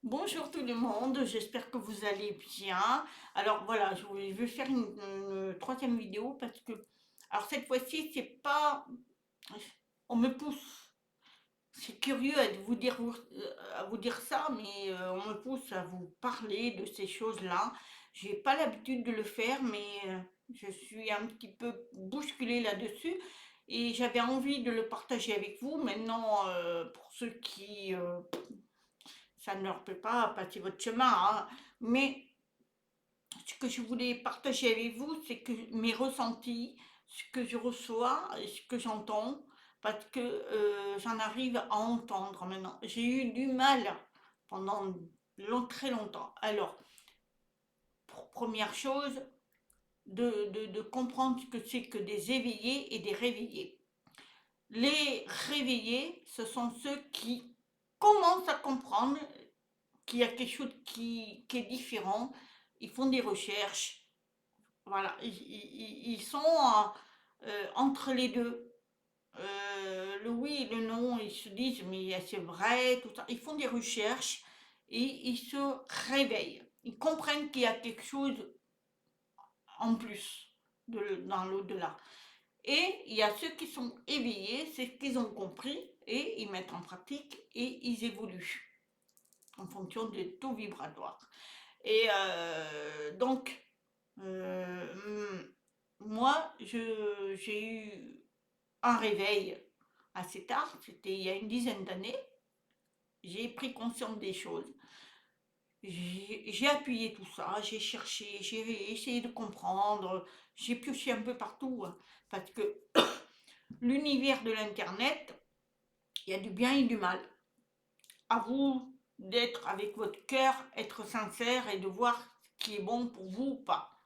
Bonjour tout le monde, j'espère que vous allez bien. Alors voilà, je vais faire une troisième vidéo parce que, alors cette fois-ci, c'est pas, on me pousse. C'est curieux à vous dire ça, mais on me pousse à vous parler de ces choses-là. J'ai pas l'habitude de le faire, mais je suis un petit peu bousculée là-dessus et j'avais envie de le partager avec vous. Maintenant, pour ceux qui ça ne leur peut pas passer votre chemin, hein. Mais ce que je voulais partager avec vous, c'est que mes ressentis, ce que je reçois et ce que j'entends, parce que j'en arrive à entendre maintenant. J'ai eu du mal pendant très longtemps. Alors, première chose, de comprendre ce que c'est que des éveillés et des réveillés. Les réveillés, ce sont ceux qui commencent à comprendre qu'il y a quelque chose qui est différent. Ils font des recherches. Voilà, ils sont entre les deux. Le oui et le non, ils se disent, mais c'est vrai, tout ça. Ils font des recherches et ils se réveillent. Ils comprennent qu'il y a quelque chose en plus dans l'au-delà. Et il y a ceux qui sont éveillés, c'est ce qu'ils ont compris et ils mettent en pratique et ils évoluent en fonction des taux vibratoires. Et donc, moi, j'ai eu un réveil assez tard, c'était il y a une dizaine d'années. J'ai pris conscience des choses. J'ai appuyé tout ça, j'ai cherché, j'ai essayé de comprendre, j'ai pioché un peu partout, hein, parce que l'univers de l'Internet, il y a du bien et du mal. À vous d'être avec votre cœur, être sincère et de voir ce qui est bon pour vous ou pas.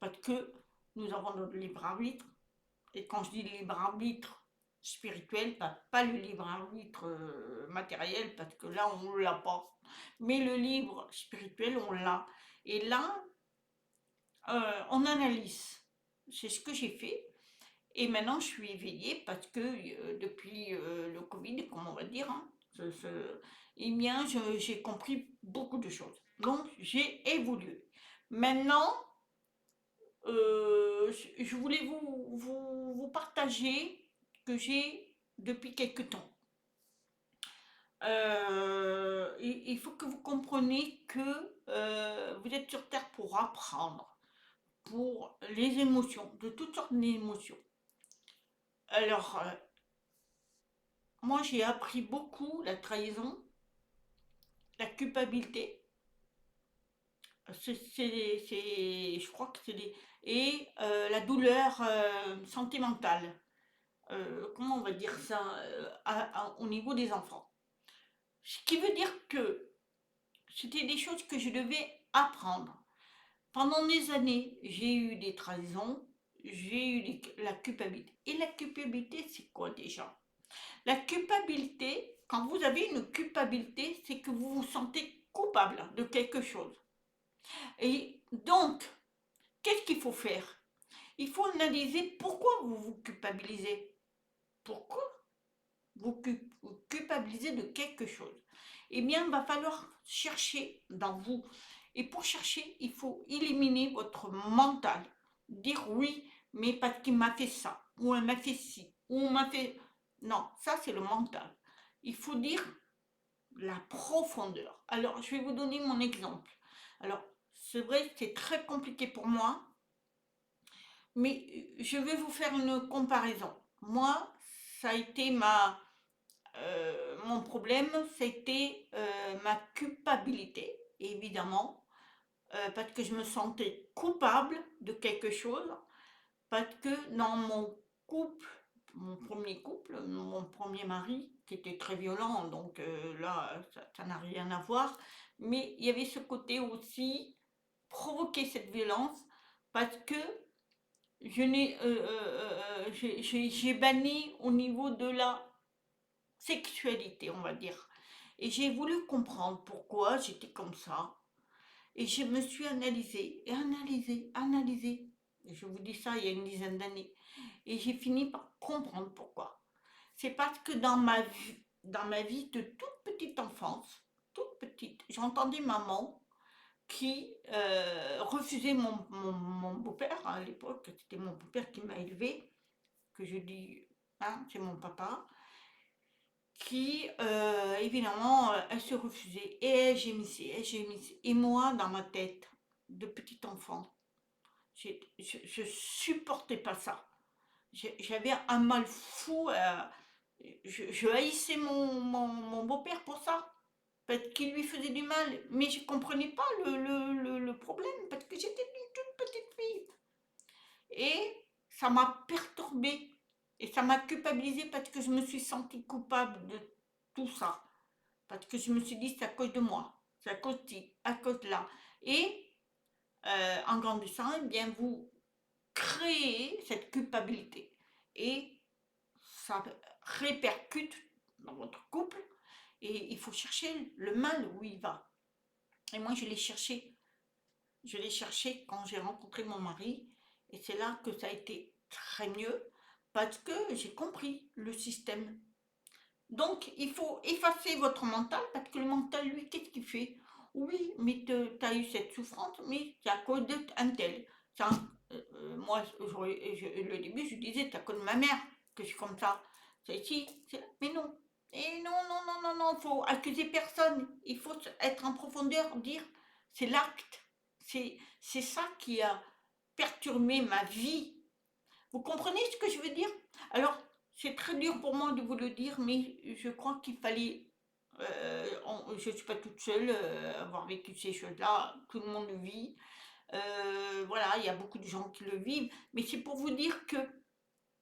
Parce que nous avons notre libre arbitre. Et quand je dis libre arbitre spirituel, pas le libre arbitre matériel, parce que là, on ne l'a pas. Mais le libre spirituel, on l'a. Et là, on analyse. C'est ce que j'ai fait. Et maintenant, je suis éveillée parce que depuis le Covid, comme on va dire, hein, eh bien, j'ai compris beaucoup de choses. Donc, j'ai évolué. Maintenant, je voulais vous partager que j'ai depuis quelque temps. Il faut que vous compreniez que vous êtes sur Terre pour apprendre, pour les émotions, de toutes sortes d'émotions. Alors, moi j'ai appris beaucoup la trahison, la culpabilité, je crois que c'est des... Et la douleur sentimentale. Comment on va dire ça, au niveau des enfants. Ce qui veut dire que c'était des choses que je devais apprendre. Pendant des années, j'ai eu des trahisons, j'ai eu la culpabilité. Et la culpabilité, c'est quoi déjà? La culpabilité, quand vous avez une culpabilité, c'est que vous vous sentez coupable de quelque chose. Et donc, qu'est-ce qu'il faut faire? Il faut analyser pourquoi vous vous culpabilisez. Pourquoi vous culpabilisez de quelque chose? Eh bien, il va falloir chercher dans vous. Et pour chercher, il faut éliminer votre mental. Dire oui, mais parce qu'il m'a fait ça, ou elle m'a fait ci, ou on m'a fait... Non, ça c'est le mental. Il faut dire la profondeur. Alors, je vais vous donner mon exemple. Alors, c'est vrai que c'est très compliqué pour moi, mais je vais vous faire une comparaison. Moi, ça a été mon problème, c'était ma culpabilité, évidemment, parce que je me sentais coupable de quelque chose, parce que dans mon premier couple, mon premier mari, qui était très violent, donc là, ça n'a rien à voir, mais il y avait ce côté aussi, provoquer cette violence, parce que j'ai banni au niveau de la sexualité, on va dire. Et j'ai voulu comprendre pourquoi j'étais comme ça. Et je me suis analysée, et analysée, analysée. Et je vous dis ça il y a une dizaine d'années. Et j'ai fini par comprendre pourquoi. C'est parce que dans ma vie de toute petite enfance, toute petite, j'entendais maman qui refusait mon beau-père, hein, à l'époque, c'était mon beau-père qui m'a élevée, que je dis, hein, c'est mon papa, qui, évidemment, elle se refusait, et elle gémissait, elle gémissait. Et moi, dans ma tête, de petit enfant, je supportais pas ça. J'avais un mal fou, je haïssais mon beau-père pour ça, parce qu'il lui faisait du mal, mais je comprenais pas le problème, parce que j'étais une toute petite fille. Et ça m'a perturbée, et ça m'a culpabilisée parce que je me suis sentie coupable de tout ça. Parce que je me suis dit, c'est à cause de moi, c'est à cause de, à cause de là. Et en grandissant, eh bien, vous créez cette culpabilité. Et ça répercute dans votre couple. Et il faut chercher le mal où il va. Et moi, je l'ai cherché. Je l'ai cherché quand j'ai rencontré mon mari. Et c'est là que ça a été très mieux. Parce que j'ai compris le système. Donc, il faut effacer votre mental, parce que le mental, lui, qu'est-ce qu'il fait? Oui, mais tu as eu cette souffrance, mais c'est à cause d'un tel. Ça, moi, le début, je disais, c'est à cause de ma mère que je suis comme ça. C'est si, mais non. Et non, non, non, non, non, il faut accuser personne. Il faut être en profondeur, dire, c'est l'acte. C'est ça qui a perturbé ma vie. Vous comprenez ce que je veux dire? Alors, c'est très dur pour moi de vous le dire, mais je crois qu'il fallait. Je ne suis pas toute seule à avoir vécu ces choses-là, tout le monde le vit. Voilà, il y a beaucoup de gens qui le vivent, mais c'est pour vous dire que,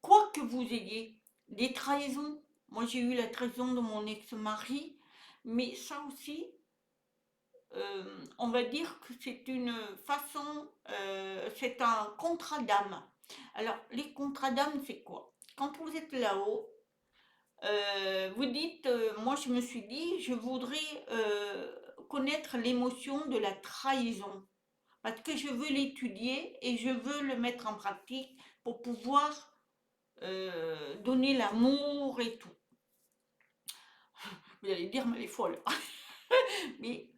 quoi que vous ayez, des trahisons, moi j'ai eu la trahison de mon ex-mari, mais ça aussi, on va dire que c'est une façon, c'est un contrat d'âme. Alors, les contrats d'âme, c'est quoi? Quand vous êtes là-haut, vous dites, moi je me suis dit, je voudrais connaître l'émotion de la trahison, parce que je veux l'étudier et je veux le mettre en pratique pour pouvoir donner l'amour et tout. Vous allez dire, mais elle est folle. Mais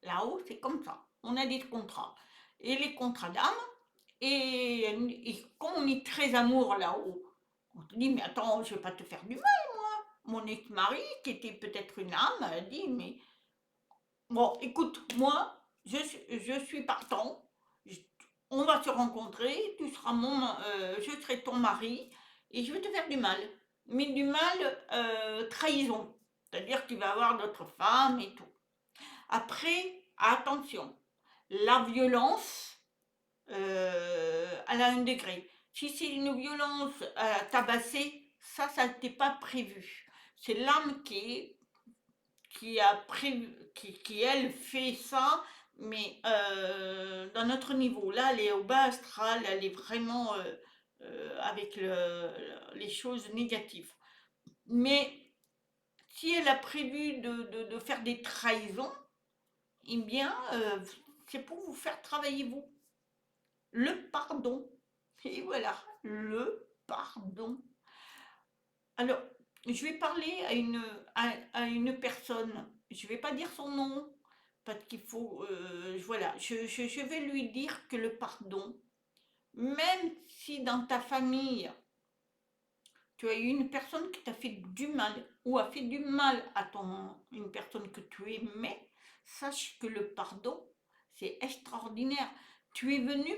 là-haut, c'est comme ça. On a des contrats. Et les contrats d'âme, et comme on est très amour là-haut, on te dit, mais attends, je vais pas te faire du mal. Mon ex-mari, qui était peut-être une âme, a dit, mais bon, écoute, moi, je suis partant, Je- on va se rencontrer, tu seras je serai ton mari, et je vais te faire du mal. Mais du mal, trahison. C'est-à-dire qu'il va avoir d'autres femmes et tout. Après, attention, la violence, elle a un degré. Si c'est une violence tabassée, ça n'était pas prévu. C'est l'âme qui a prévu, qui elle fait ça, mais dans notre niveau. Là, elle est au bas astral, elle est vraiment avec les choses négatives. Mais si elle a prévu de faire des trahisons, eh bien, c'est pour vous faire travailler vous. Le pardon. Et voilà, le pardon. Alors, je vais parler à une personne. Je ne vais pas dire son nom, parce qu'il faut. Voilà, je vais lui dire que le pardon, même si dans ta famille, tu as eu une personne qui t'a fait du mal, ou a fait du mal à une personne que tu aimais, sache que le pardon, c'est extraordinaire. Tu es venu,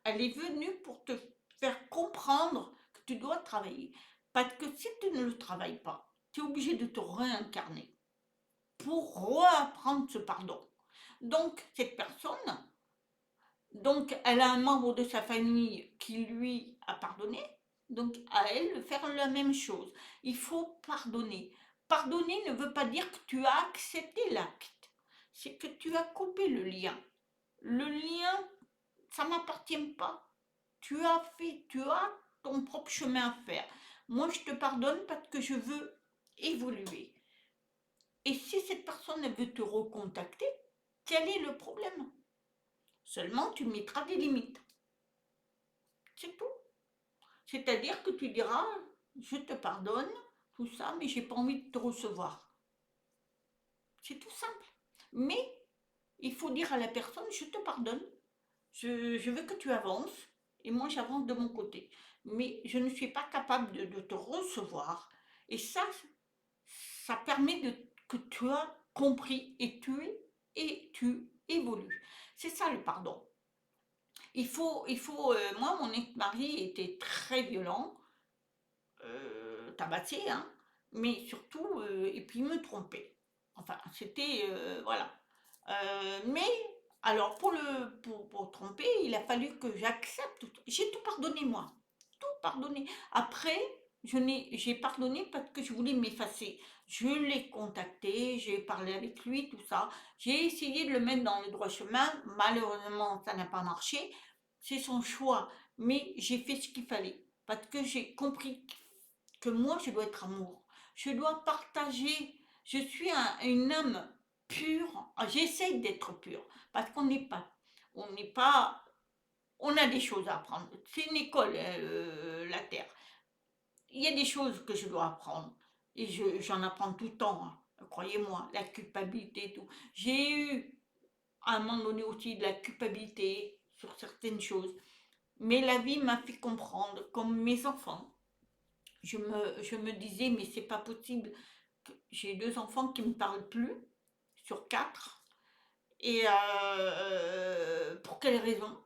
elle est venue pour te faire comprendre que tu dois travailler. Parce que si tu ne le travailles pas, tu es obligé de te réincarner pour reapprendre ce pardon. Donc, cette personne, donc, elle a un membre de sa famille qui lui a pardonné, donc à elle de faire la même chose. Il faut pardonner. Pardonner ne veut pas dire que tu as accepté l'acte, c'est que tu as coupé le lien. Le lien, ça ne m'appartient pas. Tu as ton propre chemin à faire. Moi, je te pardonne parce que je veux évoluer. Et si cette personne elle veut te recontacter, quel est le problème? Seulement, tu mettras des limites. C'est tout. C'est-à-dire que tu diras, je te pardonne, tout ça, mais j'ai pas envie de te recevoir. C'est tout simple. Mais il faut dire à la personne, je te pardonne, je veux que tu avances, et moi j'avance de mon côté. Mais je ne suis pas capable de te recevoir. Et ça permet que tu as compris et tu évolues. C'est ça le pardon. Moi, mon ex-mari était très violent, tabassé, hein, mais surtout, et puis il me trompait. Enfin, c'était, voilà. Mais, alors, pour tromper, il a fallu que j'accepte. J'ai tout pardonné, moi. Tout pardonné. Après, j'ai pardonné parce que je voulais m'effacer. Je l'ai contacté, j'ai parlé avec lui, tout ça. J'ai essayé de le mettre dans le droit chemin. Malheureusement, ça n'a pas marché. C'est son choix. Mais j'ai fait ce qu'il fallait. Parce que j'ai compris que moi, je dois être amour. Je dois partager. Je suis une âme pure. J'essaye d'être pure. Parce qu'on n'est pas. On n'est pas. On a des choses à apprendre. C'est une école, la Terre. Il y a des choses que je dois apprendre. Et j'en apprends tout le temps, hein. Croyez-moi, la culpabilité et tout. J'ai eu à un moment donné aussi de la culpabilité sur certaines choses. Mais la vie m'a fait comprendre, comme mes enfants, je me disais, mais c'est pas possible. J'ai deux enfants qui me parlent plus sur quatre. Et pour quelle raison?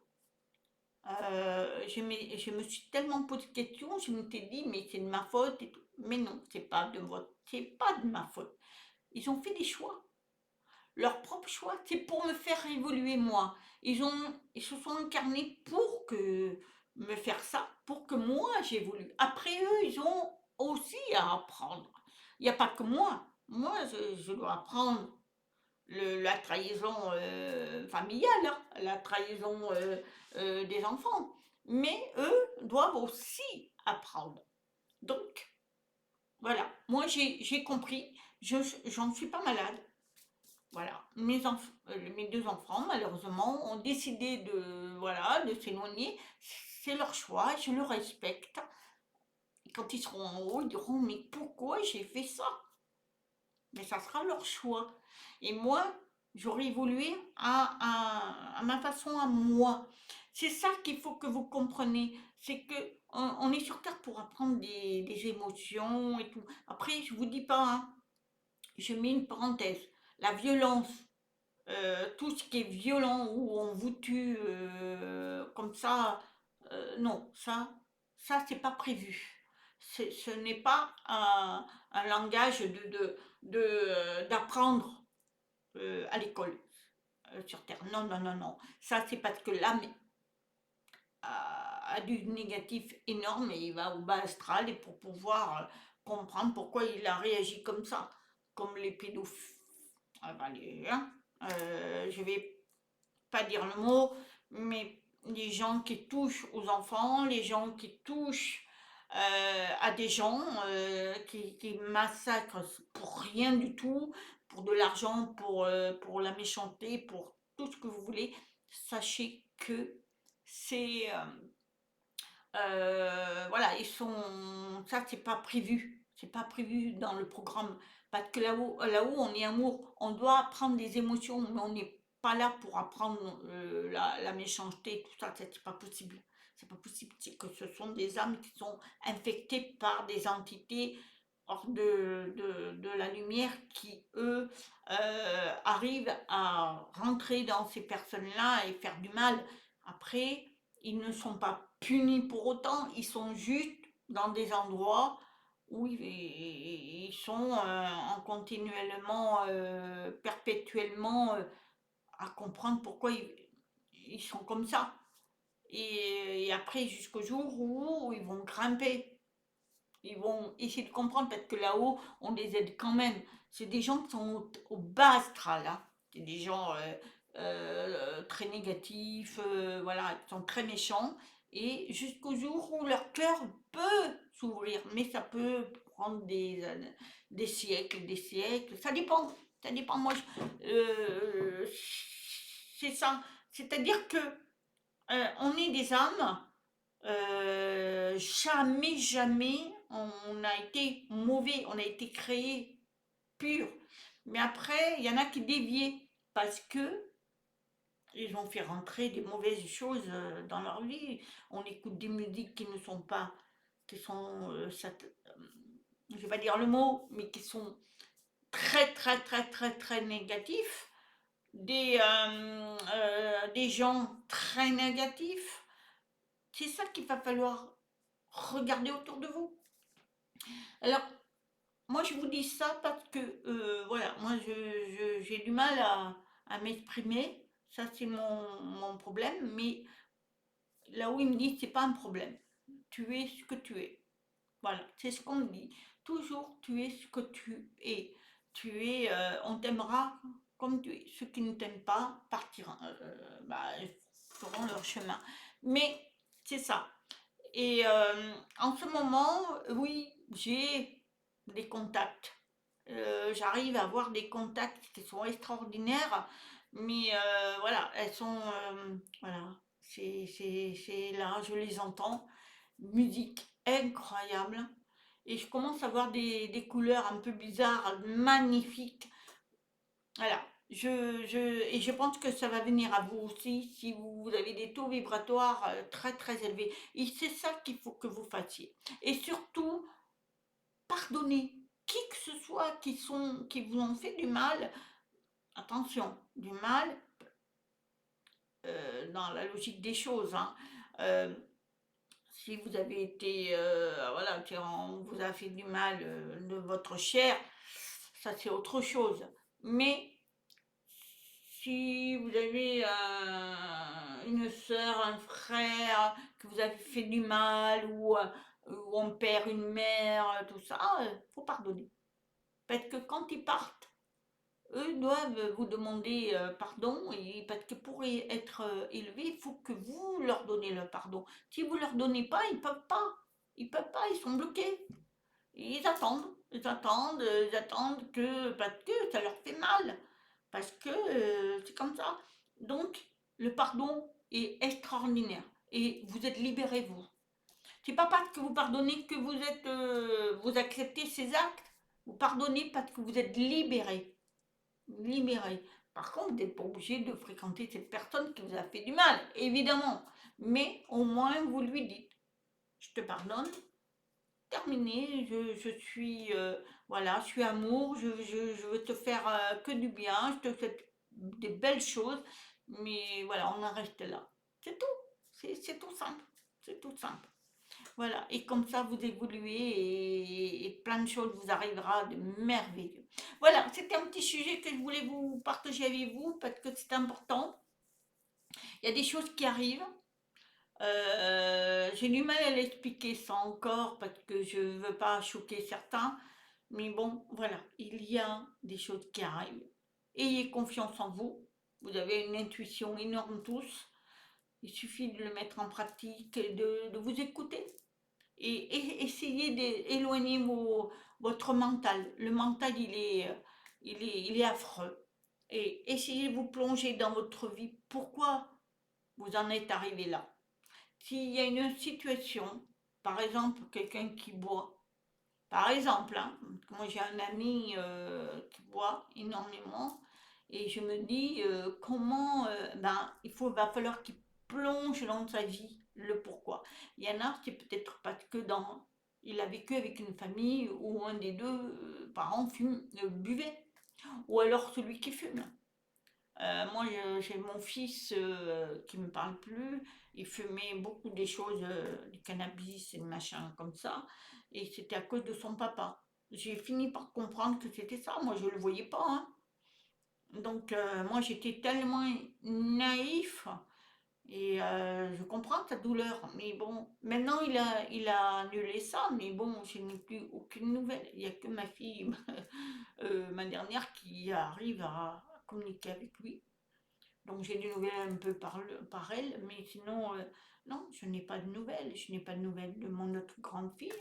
Je me suis tellement posé de questions, je me suis dit, mais c'est de ma faute et tout. Mais non, c'est pas de ma faute. Ils ont fait des choix, leur propre choix, c'est pour me faire évoluer moi. Ils se sont incarnés pour me faire ça, pour que moi j'évolue. Après eux, ils ont aussi à apprendre. Il n'y a pas que moi. Moi, je dois apprendre la trahison familiale, hein, la trahison des enfants. Mais eux doivent aussi apprendre. Donc, voilà. Moi, j'ai compris. J'en suis pas malade. Voilà, mes deux enfants, malheureusement, ont décidé voilà, de s'éloigner. C'est leur choix, je le respecte. Et quand ils seront en haut, ils diront, mais pourquoi j'ai fait ça? Mais ça sera leur choix. Et moi, j'aurai évolué à ma façon, à moi. C'est ça qu'il faut que vous compreniez. C'est que on est sur Terre pour apprendre des émotions et tout. Après, je vous dis pas, hein, je mets une parenthèse. La violence, tout ce qui est violent, où on vous tue comme ça, non, ça c'est pas prévu. Ce n'est pas un langage d'apprendre à l'école sur Terre. Non, non, non, non. Ça c'est parce que l'âme a du négatif énorme et il va au bas astral et pour pouvoir comprendre pourquoi il a réagi comme ça, comme les pédophiles. Ah, bah, hein, je vais pas dire le mot, mais les gens qui touchent aux enfants, les gens qui touchent à des gens, qui massacrent pour rien du tout, pour de l'argent, pour la méchanceté, pour tout ce que vous voulez, sachez que c'est voilà, ça c'est pas prévu, c'est pas prévu dans le programme. Parce que là-haut, on est amour, on doit apprendre des émotions, mais on n'est pas là pour apprendre la méchanceté, tout ça, c'est pas possible. C'est pas possible, c'est que ce sont des âmes qui sont infectées par des entités hors de la lumière qui, eux, arrivent à rentrer dans ces personnes-là et faire du mal. Après, ils ne sont pas punis pour autant, ils sont juste dans des endroits où ils sont en continuellement, perpétuellement à comprendre pourquoi ils sont comme ça. Et après, jusqu'au jour où ils vont grimper, ils vont essayer de comprendre parce que là-haut, on les aide quand même. C'est des gens qui sont au bas astral, hein. C'est des gens très négatifs, voilà, qui sont très méchants. Et jusqu'au jour où leur cœur peut s'ouvrir, mais ça peut prendre des siècles, des siècles. Ça dépend. Ça dépend. Moi, c'est ça. C'est-à-dire que on est des âmes jamais, jamais on a été mauvais, on a été créé pur. Mais après, il y en a qui déviaient parce que ils ont fait rentrer des mauvaises choses dans leur vie. On écoute des musiques qui ne sont pas, qui sont, je vais pas dire le mot, mais qui sont très, très, très, très, très négatifs. Des gens très négatifs. C'est ça qu'il va falloir regarder autour de vous. Alors, moi, je vous dis ça parce que, voilà, moi, j'ai du mal à m'exprimer. Ça, c'est mon problème. Mais là où il me dit, c'est pas un problème. Tu es ce que tu es. Voilà, c'est ce qu'on me dit. Toujours, tu es ce que tu es. On t'aimera comme tu es. Ceux qui ne t'aiment pas partiront, feront leur chemin. Mais c'est ça. Et en ce moment, oui, j'ai des contacts. J'arrive à avoir des contacts qui sont extraordinaires, mais voilà, elles sont, voilà, c'est là, je les entends. Musique incroyable. Et je commence à voir des couleurs un peu bizarres, magnifiques. Voilà. Et je pense que ça va venir à vous aussi si vous avez des taux vibratoires très très élevés. Et c'est ça qu'il faut que vous fassiez. Et surtout, pardonnez qui que ce soit qui vous ont fait du mal. Attention, du mal dans la logique des choses, hein. Euh, si vous avez été, voilà, on vous a fait du mal de votre chair, ça c'est autre chose. Mais si vous avez une soeur, un frère, que vous avez fait du mal, ou on perd une mère, tout ça, faut pardonner. Parce que quand ils partent, eux doivent vous demander pardon, et parce que pour être élevés, il faut que vous leur donnez le pardon. Si vous leur donnez pas, ils peuvent pas. Ils peuvent pas, ils sont bloqués. Ils attendent que parce que ça leur fait mal, parce que c'est comme ça. Donc le pardon est extraordinaire et vous êtes libérés vous. C'est pas parce que vous pardonnez que vous acceptez ces actes. Vous pardonnez parce que vous êtes libérés libéré. Par contre, vous n'êtes pas obligé de fréquenter cette personne qui vous a fait du mal, évidemment. Mais au moins, vous lui dites, je te pardonne, terminé, je suis, voilà, je suis amour, je veux te faire que du bien, je te fais des belles choses, mais voilà, on en reste là. C'est tout, c'est tout simple, c'est tout simple. Voilà, et comme ça vous évoluez et plein de choses vous arrivera de merveilleux. Voilà, c'était un petit sujet que je voulais vous partager avec vous parce que c'est important. Il y a des choses qui arrivent. J'ai du mal à l'expliquer ça encore parce que je ne veux pas choquer certains. Mais bon, voilà, il y a des choses qui arrivent. Ayez confiance en vous. Vous avez une intuition énorme tous. Il suffit de le mettre en pratique et de vous écouter et essayez d'éloigner votre mental. Le mental, il est affreux. Et essayez de vous plonger dans votre vie. Pourquoi vous en êtes arrivé là? S'il y a une situation, par exemple, quelqu'un qui boit, par exemple, hein, moi j'ai un ami qui boit énormément et je me dis comment va falloir qu'il plonge dans sa vie le pourquoi. Il y en a, c'est peut-être parce que il a vécu avec une famille où un des deux parents buvait, ou alors celui qui fume. Moi, j'ai mon fils qui me parle plus. Il fumait beaucoup des choses, du cannabis et des machins comme ça. Et c'était à cause de son papa. J'ai fini par comprendre que c'était ça. Moi, je le voyais pas, hein. Donc, moi, j'étais tellement naïf. Et je comprends sa douleur. Mais bon, maintenant, il a annulé ça. Mais bon, je n'ai plus aucune nouvelle. Il n'y a que ma fille, ma dernière, qui arrive à communiquer avec lui. Donc j'ai des nouvelles un peu par elle, mais sinon, non, je n'ai pas de nouvelles. Je n'ai pas de nouvelles de mon autre grande fille.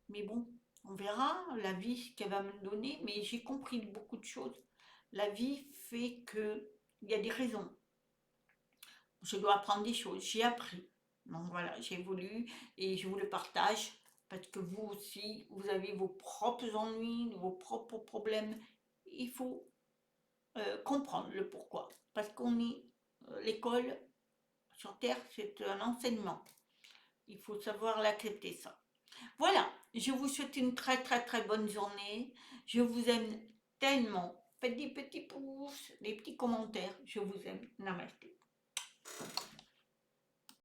Mais bon, on verra la vie ce qu'elle va me donner. Mais j'ai compris beaucoup de choses. La vie fait que il y a des raisons. Je dois apprendre des choses. J'ai appris. Donc voilà, j'ai voulu et je vous le partage parce que vous aussi, vous avez vos propres ennuis, vos propres problèmes il faut comprendre le pourquoi. Parce qu'on est, l'école sur Terre, c'est un enseignement. Il faut savoir l'accepter, ça. Voilà, je vous souhaite une très très très bonne journée. Je vous aime tellement. Faites des petits pouces, des petits commentaires. Je vous aime. Namasté.